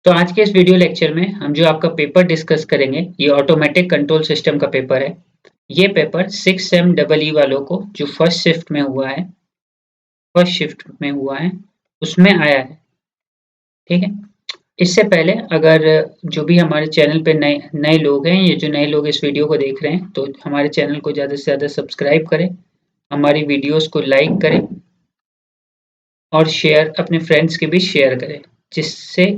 तो आज के इस वीडियो लेक्चर में हम जो आपका पेपर डिस्कस करेंगे ये ऑटोमेटिक कंट्रोल सिस्टम का पेपर है। ये पेपर 6 सेम डबल ई वालों को जो फर्स्ट शिफ्ट में हुआ है उसमें आया है। ठीक है। इससे पहले अगर जो भी हमारे चैनल पे नए नए लोग हैं, ये जो नए लोग इस वीडियो को देख रहे हैं, तो हमारे चैनल को ज़्यादा से ज़्यादा सब्सक्राइब करें, हमारी वीडियोस को लाइक करें और शेयर अपने फ्रेंड्स के बीच शेयर करें, जिससे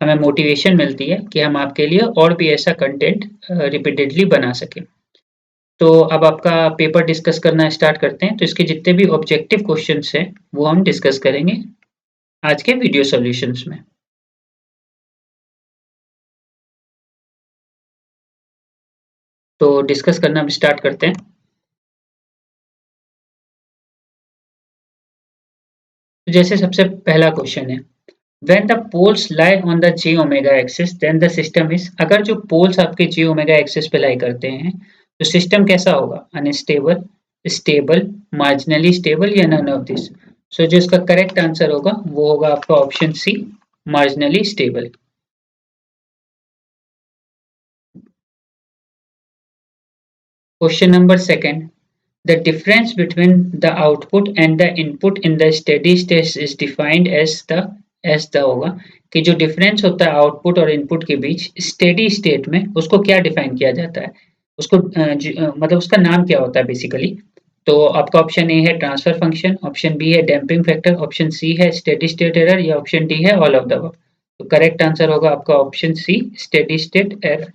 हमें मोटिवेशन मिलती है कि हम आपके लिए और भी ऐसा कंटेंट रिपीटेडली बना सकें। तो अब आपका पेपर डिस्कस करना स्टार्ट करते हैं। तो इसके जितने भी ऑब्जेक्टिव क्वेश्चंस हैं वो हम डिस्कस करेंगे आज के वीडियो सॉल्यूशंस में। तो डिस्कस करना हम स्टार्ट करते हैं। तो जैसे सबसे पहला क्वेश्चन है, When the poles lie on the j omega axis, then the system is। अगर जो पोल्स आपके j omega axis पे लाई करते हैं तो सिस्टम कैसा होगा? अनस्टेबल, स्टेबल, मार्जिनली स्टेबल या नन ऑफ दिस। सो जो इसका करेक्ट आंसर होगा वो होगा आपका option C, marginally stable. Question number second, the difference between the output and the input in the steady state is defined as the होगा कि जो डिफरेंस होता है आउटपुट और इनपुट के बीच स्टेडी स्टेट में, उसको क्या डिफाइन किया जाता है? उसको मतलब उसका नाम क्या होता है बेसिकली? तो आपका ऑप्शन ए है ट्रांसफर फंक्शन, ऑप्शन बी है डैम्पिंग फैक्टर, ऑप्शन सी है स्टेडी स्टेट एरर या ऑप्शन डी है ऑल ऑफ द अबव। तो करेक्ट आंसर होगा आपका option C, steady state error.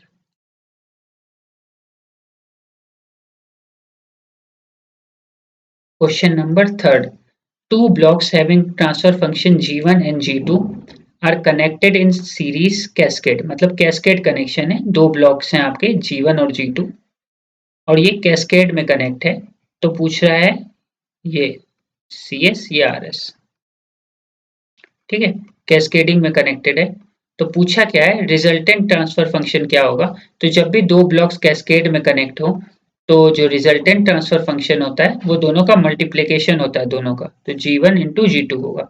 Question number third. Two blocks having transfer function G1 and G2 are connected in series cascade। मतलब cascade connection है, दो blocks हैं आपके G1 और G2 और ये कैस्केड में कनेक्ट है। तो पूछ रहा है ये CS या RS। ठीक है, कैस्केडिंग में कनेक्टेड है। तो पूछा क्या है, रिजल्टेंट ट्रांसफर फंक्शन क्या होगा? तो जब भी दो ब्लॉक्स कैस्केड में कनेक्ट हो तो जो रिजल्टेंट ट्रांसफर फंक्शन होता है वो दोनों का मल्टीप्लिकेशन होता है दोनों का, तो G1 इंटू G2 होगा।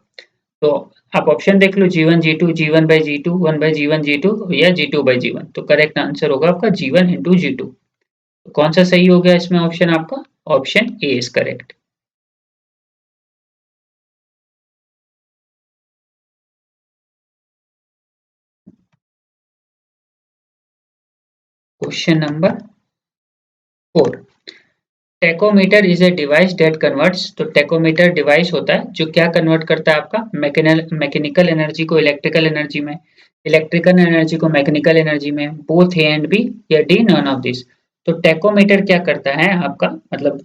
तो आप ऑप्शन देख लो, G1 G2, G1 by G2, 1 by G1 G2 या G2 बाई G1। तो करेक्ट आंसर होगा आपका G1 इंटू G2। कौन सा सही हो गया इसमें ऑप्शन आपका? Option A is correct. Question number 4, tachometer is a device that converts. तो टेकोमीटर डिवाइस होता है जो क्या कन्वर्ट करता है आपका मैकेनिकल एनर्जी को इलेक्ट्रिकल एनर्जी में, इलेक्ट्रिकल एनर्जी को मैकेनिकल एनर्जी में, बोथ ए एंड बी या डी नॉन ऑफ दिस। तो टेकोमीटर क्या करता है आपका, मतलब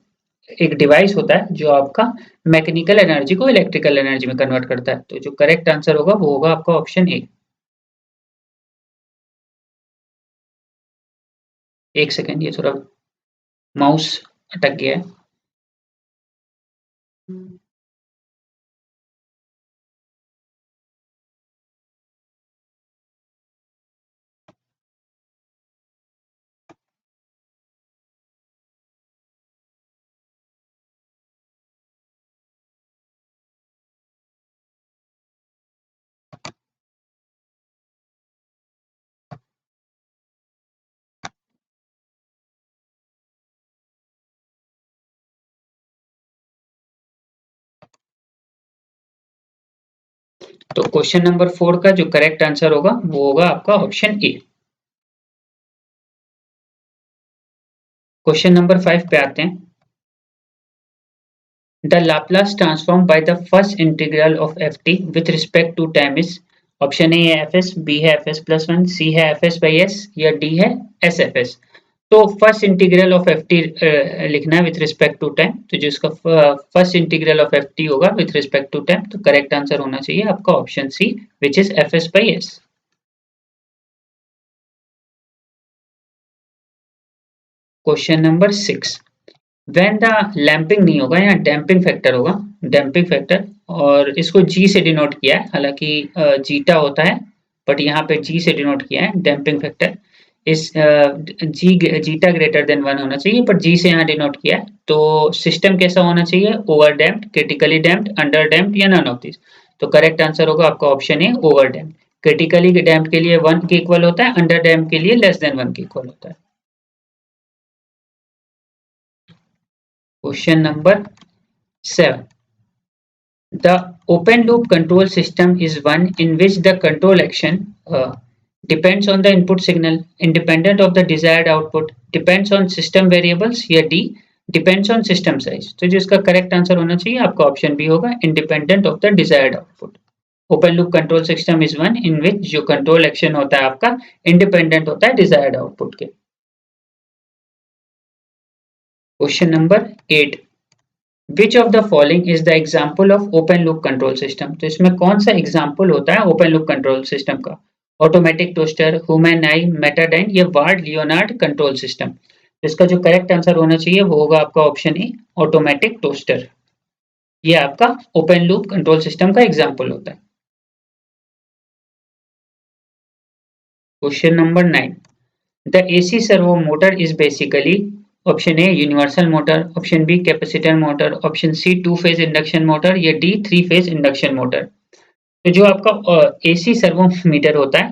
एक डिवाइस होता है जो आपका मैकेनिकल एनर्जी को इलेक्ट्रिकल एनर्जी में कन्वर्ट करता है। तो जो करेक्ट आंसर होगा वो होगा आपका ऑप्शन ए। एक सेकेंड, ये थोड़ा माउस अटक गया है। तो क्वेश्चन नंबर 4 का जो करेक्ट आंसर होगा वो होगा आपका ऑप्शन ए। क्वेश्चन नंबर 5 पे आते हैं। The Laplace transform by the first integral of F T with respect to time is. Option A है एफ एस, बी है F S plus one, C है एफ एस बाई एस या D है S F S. तो first integral of F T लिखना है with respect to time. तो जो इसका first integral of F T होगा विथ रिस्पेक्ट टू टाइम, तो करेक्ट आंसर होना चाहिए आपका option C, which is F S by S. Question number 6, when the लैंपिंग नहीं होगा, यहाँ डैम्पिंग फैक्टर होगा, डैम्पिंग फैक्टर, और इसको जी से डिनोट किया है, हालांकि जीटा होता है बट यहाँ पे जी से डिनोट किया है डैम्पिंग फैक्टर। इस जी जीटा ग्रेटर देन 1 होना चाहिए, बट जी से यहाँ डिनोट किया है। तो सिस्टम कैसा होना चाहिए? Over damped, critically damped, under damped या नन ऑफ दिस। तो करेक्ट आंसर होगा आपका ऑप्शन ए, ओवर डैम्प्ड। क्रिटिकली डैम्प्ड के लिए 1 के इक्वल होता है, अंडर डैम्प्ड के लिए लेस देन 1 के इक्वल होता है। Question number 7. The open loop control system is one in which the control action depends on the input signal, independent of the desired output, depends on system variables, या D depends on system size। तो जो इसका correct answer होना चाहिए आपका option B होगा, independent of the desired output। Open loop control system is one in which जो control action होता है आपका इंडिपेंडेंट होता है डिजायर्ड आउटपुट के। Question number 8. Which of the following is the example of open loop control system? तो इसमें कौन सा एग्जाम्पल होता है ओपन लूप कंट्रोल सिस्टम का? ऑटोमेटिक टोस्टर, ह्यूमन आई, मेटाडाइन या वार्ड लियोनार्ड कंट्रोल सिस्टम। इसका जो करेक्ट आंसर होना चाहिए वो होगा आपका ऑप्शन ए, ऑटोमेटिक टोस्टर। ये आपका ओपन लूप कंट्रोल सिस्टम का एग्जाम्पल होता है। Question number 9. The AC servo motor is basically option A universal motor, option B capacitor motor, option C two phase induction motor या D three phase induction motor. तो जो आपका AC servo metre होता है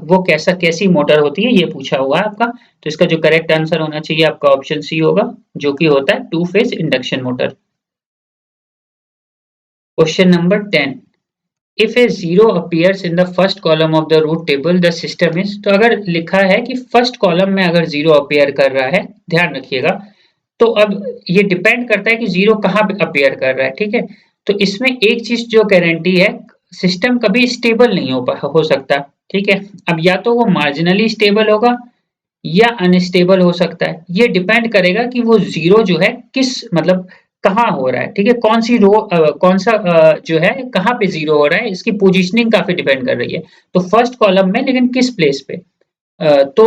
वो कैसी मोटर होती है ये पूछा हुआ है आपका। तो इसका जो करेक्ट आंसर होना चाहिए आपका ऑप्शन सी होगा, जो कि होता है to phase induction motor. Question number 10. If a zero appears in the first column of the root table, the system is। तो अगर लिखा है कि फर्स्ट कॉलम में अगर जीरो अपीयर कर रहा है, ध्यान रखिएगा, तो अब ये डिपेंड करता है कि जीरो कहाँ पे अपीयर कर रहा है, ठीक है। तो इसमें एक चीज जो गारंटी है, सिस्टम कभी स्टेबल नहीं हो सकता, ठीक है। अब या तो वो मार्जिनली स्टेबल होगा या अनस्टेबल हो सकता है। ये डिपेंड करेगा कि वो जीरो जो है किस मतलब कहाँ हो रहा है, ठीक है, कौन सी रो कौन सा जो है कहाँ पे जीरो हो रहा है, इसकी पोजीशनिंग काफी डिपेंड कर रही है। तो फर्स्ट कॉलम में लेकिन किस प्लेस पे, तो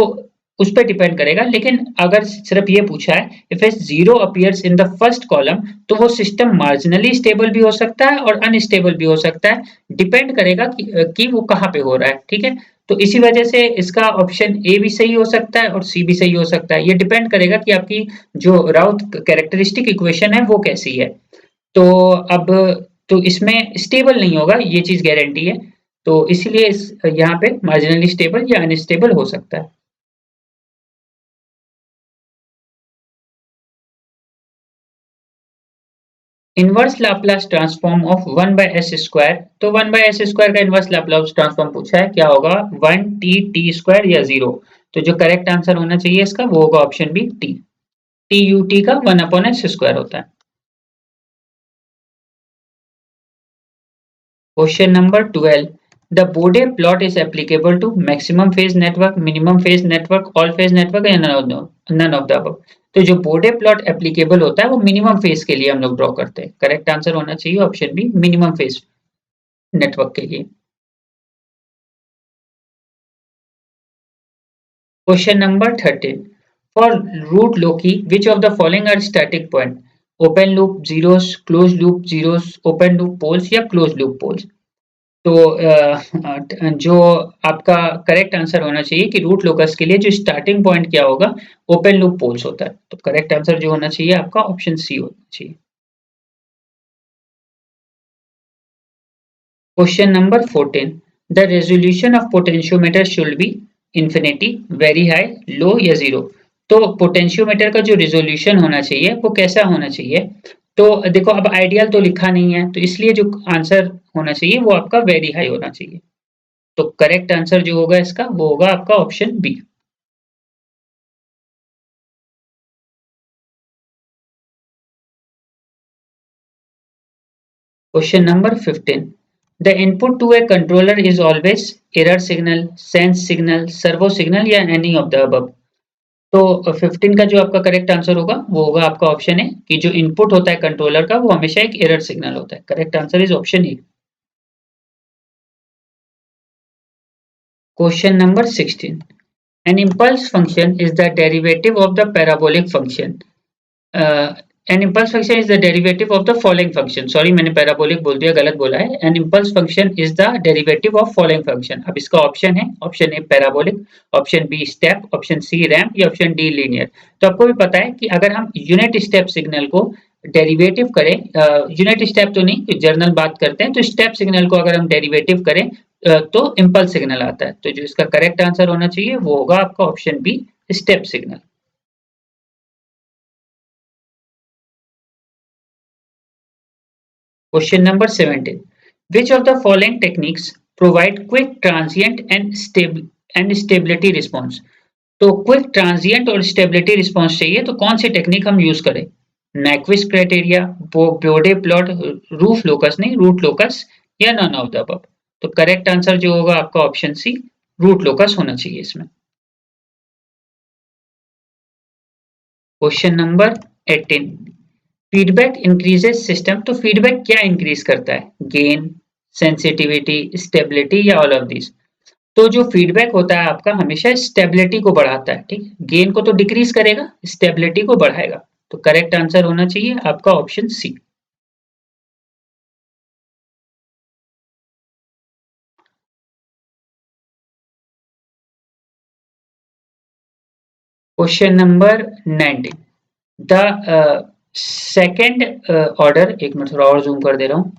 उस पर डिपेंड करेगा। लेकिन अगर सिर्फ ये पूछा है if A zero appears in the first column, तो वो सिस्टम मार्जिनली स्टेबल भी हो सकता है और अनस्टेबल भी हो सकता है, डिपेंड करेगा कि वो कहाँ पे हो रहा है, ठीक है। तो इसी वजह से इसका ऑप्शन ए भी सही हो सकता है और सी भी सही हो सकता है। ये डिपेंड करेगा कि आपकी जो राउथ कैरेक्टरिस्टिक इक्वेशन है वो कैसी है। तो अब तो इसमें स्टेबल नहीं होगा, ये चीज गारंटी है। तो इसीलिए यहाँ पे मार्जिनली स्टेबल या अनस्टेबल हो सकता है। Inverse Laplace transform of 1 by s square. तो 1 by s स्क्वायर का इनवर्स लाप्लास ट्रांसफॉर्म पूछा है, क्या होगा 1t स्क्वायर या 0। तो जो करेक्ट आंसर होना चाहिए इसका वो होगा option B T. T U T का 1 अपॉन एस स्क्वायर होता है। Question number 12. The Bode plot is applicable to maximum phase network, minimum phase network, all phase network या नन ऑफ द अबव। तो जो बोडे प्लॉट एप्लीकेबल होता है वो minimum phase के लिए हम लोग ड्रॉ करते हैं। करेक्ट आंसर होना चाहिए option B, minimum phase network के लिए। Question number 13. For root loci which of the following are static point? Open loop zeros, close loop zeros, open loop poles या क्लोज लूप पोल्स। तो जो आपका correct answer होना चाहिए कि root locus के लिए जो स्टार्टिंग पॉइंट क्या होगा, ओपन लूप पोल्स होता है। तो करेक्ट आंसर जो होना चाहिए आपका ऑप्शन सी होना चाहिए। Question number 14. The resolution of potentiometer should be infinity, very high, low या जीरो। तो पोटेंशियोमीटर का जो रेजोल्यूशन होना चाहिए वो कैसा होना चाहिए? तो देखो अब आइडियल तो लिखा नहीं है, तो इसलिए जो आंसर होना चाहिए वो आपका वेरी हाई होना चाहिए। तो करेक्ट आंसर जो होगा इसका वो होगा आपका option B. Question number 15. The input to a controller is always error signal, sense signal, servo signal या एनी ऑफ द अबव। तो 15 का जो आपका करेक्ट आंसर होगा वो होगा आपका ऑप्शन है कि जो इनपुट होता है कंट्रोलर का वो हमेशा एक एरर सिग्नल होता है। Correct answer is option A. Question number 16. An impulse function is the derivative of the parabolic function. An impulse function is the derivative of the following function. Sorry मैंने parabolic बोल दिया, गलत बोला है। An impulse function is the derivative of following function. अब इसका option है, option A parabolic, option B step, option C ramp या ऑप्शन डी linear। तो आपको भी पता है कि अगर हम यूनिट स्टेप सिग्नल को डेरिवेटिव करें, यूनिट स्टेप तो नहीं, जर्नल बात करते हैं, तो स्टेप सिग्नल को अगर हम डेरिवेटिव करें तो इम्पल्स सिग्नल आता है। तो जो इसका करेक्ट आंसर होना चाहिए वो होगा आपका option B, step signal. Question number 17, which of the following techniques provide quick transient and stability response? तो क्विक ट्रांजिएंट और स्टेबिलिटी रिस्पांस चाहिए तो कौन सी टेक्निक हम यूज करें? नाइक्विस्ट क्राइटेरिया, बोर्डे प्लॉट, रूफ लोकस नहीं रूट लोकस, या नन ऑफ द अबव। तो करेक्ट आंसर जो होगा आपका ऑप्शन सी, रूट लोकस होना चाहिए इसमें। Question number 18, feedback increases system. तो फीडबैक क्या इंक्रीज करता है? गेन, सेंसिटिविटी, स्टेबिलिटी, या ऑल ऑफ दिस। तो जो फीडबैक होता है आपका हमेशा स्टेबिलिटी को बढ़ाता है, ठीक है। गेन को तो डिक्रीज करेगा, स्टेबिलिटी को बढ़ाएगा। तो करेक्ट आंसर होना चाहिए आपका option C. Question number 19, the second order, एक मिनट थोड़ा और जूम कर दे रहा हूं।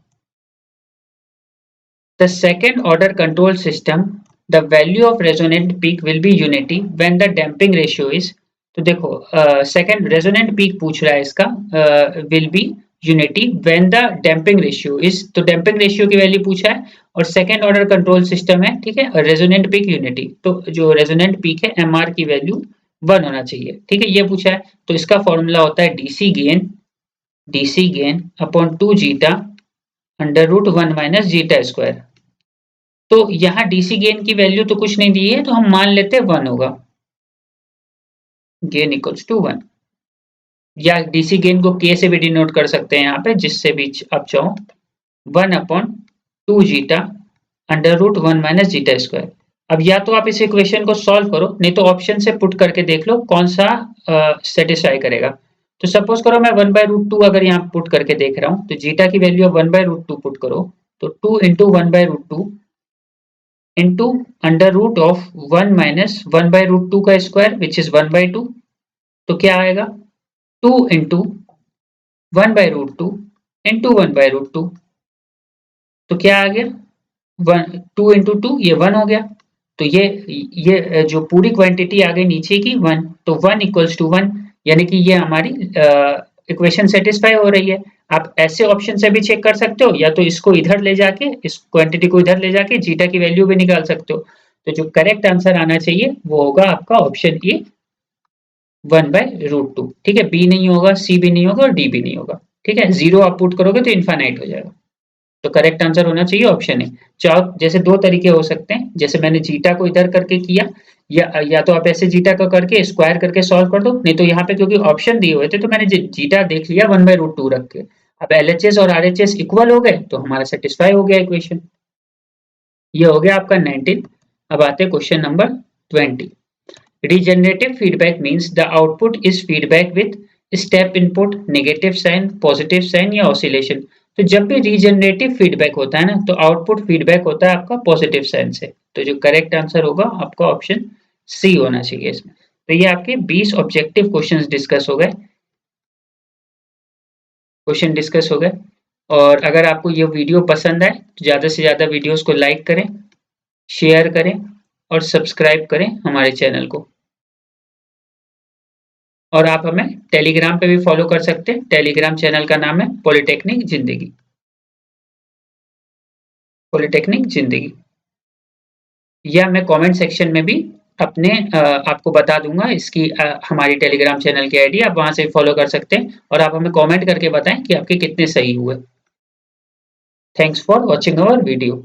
The second order control system, the value of resonant peak will be unity when the damping ratio is. तो देखो सेकेंड रेजोनेंट पीक पूछ रहा है इसका, will be unity when the damping ratio is. तो डैम्पिंग रेशियो की value पूछा है और सेकेंड ऑर्डर कंट्रोल सिस्टम है, ठीक है। रेजोनेंट पीक यूनिटी, तो जो रेजोनेंट पीक है एमआर की वैल्यू 1 होना चाहिए, ठीक है, ये पूछा है। तो इसका फॉर्मूला होता है DC gain upon 2 zeta under root 1 minus zeta square. तो यहाँ डीसी गेन की वैल्यू तो कुछ नहीं दी है तो हम मान लेते हैं 1 होगा, गेन इक्वल्स टू 1, या डीसी गेन को के से भी डिनोट कर सकते हैं यहाँ पे, जिससे भी आप चाहो। 1 upon 2 zeta under root 1 minus zeta square. अब या तो आप इस इक्वेशन को सॉल्व करो, नहीं तो ऑप्शन से पुट करके देख लो कौन सा सेटिस्फाई करेगा। तो सपोज करो मैं 1/√2 अगर यहाँ पुट करके देख रहा हूँ, तो जीटा की वैल्यू 1/√2 पुट करो, तो 2 into 1/√2 into under root of 1 minus 1/√2 का स्क्वायर विच इज 1/2। तो क्या आएगा? 2 इंटू 1/√2 इंटू 1/√2। तो क्या आ गया? 2 इंटू 2, ये 1 हो गया। तो ये जो पूरी क्वांटिटी आ गई नीचे की 1, तो 1 इक्वल्स टू 1, यानी कि ये हमारी इक्वेशन सेटिस्फाई हो रही है। आप ऐसे ऑप्शन से भी चेक कर सकते हो, या तो इसको इधर ले जाके, इस क्वांटिटी को इधर ले जाके जीटा की वैल्यू भी निकाल सकते हो। तो जो करेक्ट आंसर आना चाहिए वो होगा आपका ऑप्शन ए, 1/√2, ठीक है। बी नहीं होगा, सी भी नहीं होगा और डी भी नहीं होगा, ठीक है। जीरो आप पुट करोगे तो इनफाइनाइट हो जाएगा। तो करेक्ट आंसर होना चाहिए ऑप्शन ए। चाहो जैसे दो तरीके हो सकते हैं, जैसे मैंने जीटा को इधर करके किया, या तो आप ऐसे जीटा का करके स्क्वायर करके सॉल्व कर दो, नहीं तो यहाँ पे क्योंकि ऑप्शन दिए हुए थे तो मैंने जीटा देख लिया 1/√2 रख के। अब एलएचएस और आरएचएस इक्वल हो गए तो हमारा सेटिस्फाई हो गया इक्वेशन। ये हो गया आपका 19। अब आते हैं question number 20। Regenerative feedback means the output is feedback with step input, negative sign, positive sign या oscillation। तो जब भी रीजनरेटिव फीडबैक होता है ना, तो आउटपुट फीडबैक होता है आपका पॉजिटिव साइन से। तो जो करेक्ट आंसर होगा आपका ऑप्शन सी होना चाहिए इसमें। तो ये आपके 20 ऑब्जेक्टिव क्वेश्चंस डिस्कस हो गए, और अगर आपको ये वीडियो पसंद आए तो ज़्यादा से ज़्यादा वीडियोस को लाइक करें, शेयर करें और सब्सक्राइब करें हमारे चैनल को। और आप हमें टेलीग्राम पे भी फॉलो कर सकते हैं। टेलीग्राम चैनल का नाम है पॉलिटेक्निक जिंदगी, पॉलिटेक्निक जिंदगी। या मैं कमेंट सेक्शन में भी अपने आपको बता दूंगा इसकी, हमारी टेलीग्राम चैनल की आईडी, आप वहां से फॉलो कर सकते हैं और आप हमें कमेंट करके बताएं कि आपके कितने सही हुए। Thanks for watching our video.